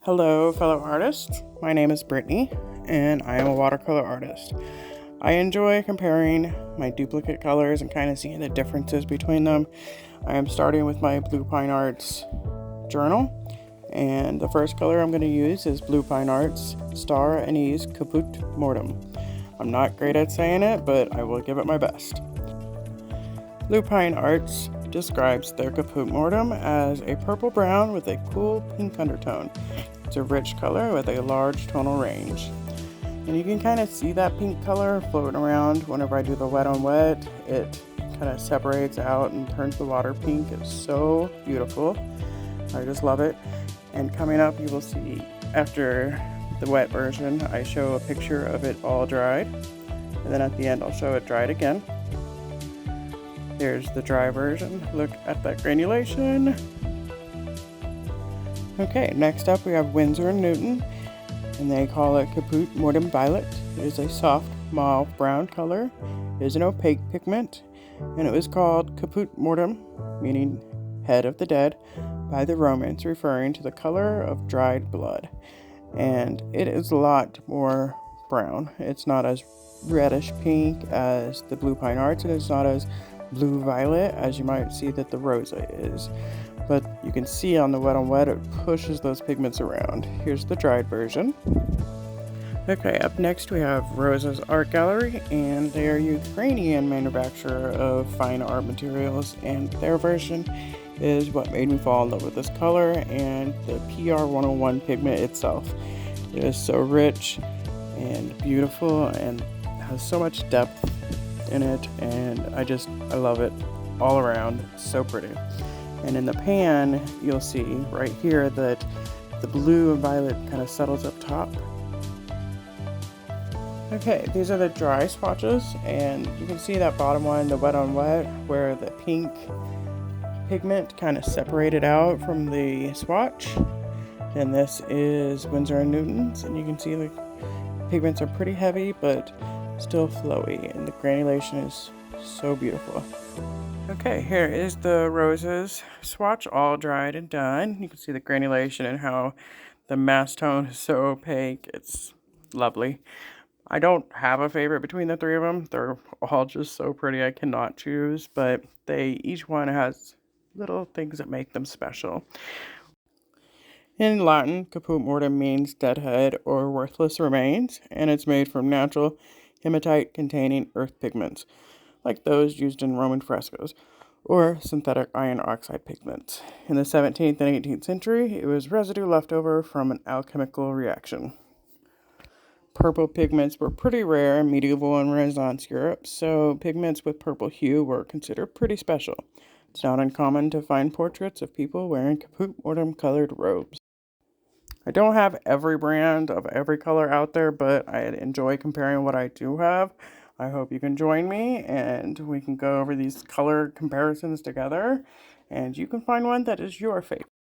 Hello, fellow artists. My name is Brittany, and I am a watercolor artist. I enjoy comparing my duplicate colors and kind of seeing the differences between them. I am starting with my Blue Pine Arts journal, and the first color I'm going to use is Blue Pine Arts Staranise Caput Mortem. I'm not great at saying it, but I will give it my best. Blue Pine Arts describes their Caput Mortem as a purple brown with a cool pink undertone. It's a rich color with a large tonal range. And you can kind of see that pink color floating around whenever I do the wet on wet. It kind of separates out and turns the water pink. It's so beautiful. I just love it. And coming up, you will see after the wet version, I show a picture of it all dried. And then at the end, I'll show it dried again. Here's the dry version. Look at that granulation. Okay, next up we have Winsor & Newton, and they call it Caput Mortem Violet. It is a soft mauve brown color. It is an opaque pigment, and it was called Caput Mortem, meaning head of the dead, by the Romans, referring to the color of dried blood. And it is a lot more brown. It's not as reddish pink as the Blue Pine Arts, and it's not as blue violet as you might see that the Rosa is. But you can see on the wet on wet, it pushes those pigments around. Here's the dried version. Okay, up next we have Rosa's Art Gallery, and they are a Ukrainian manufacturer of fine art materials, and their version is what made me fall in love with this color and the PR101 pigment itself. It is so rich and beautiful and has so much depth in it, and I love it all around. It's so pretty. And in the pan, you'll see right here that the blue and violet kind of settles up top. Okay, these are the dry swatches, and you can see that bottom one, the wet on wet, where the pink pigment kind of separated out from the swatch. And this is Winsor & Newton's, and you can see the pigments are pretty heavy, but still flowy, and the granulation is so beautiful. Okay, here is the Roses swatch, all dried and done. You can see the granulation and how the mass tone is so opaque. It's lovely. I don't have a favorite between the three of them. They're all just so pretty. I cannot choose, but each one has little things that make them special. In Latin, Caput Mortem means deadhead or worthless remains, and it's made from natural hematite-containing earth pigments, like those used in Roman frescoes, or synthetic iron oxide pigments. In the 17th and 18th century, it was residue left over from an alchemical reaction. Purple pigments were pretty rare in medieval and Renaissance Europe, so pigments with purple hue were considered pretty special. It's not uncommon to find portraits of people wearing Caput Mortem colored robes. I don't have every brand of every color out there, but I enjoy comparing what I do have. I hope you can join me and we can go over these color comparisons together, and you can find one that is your favorite.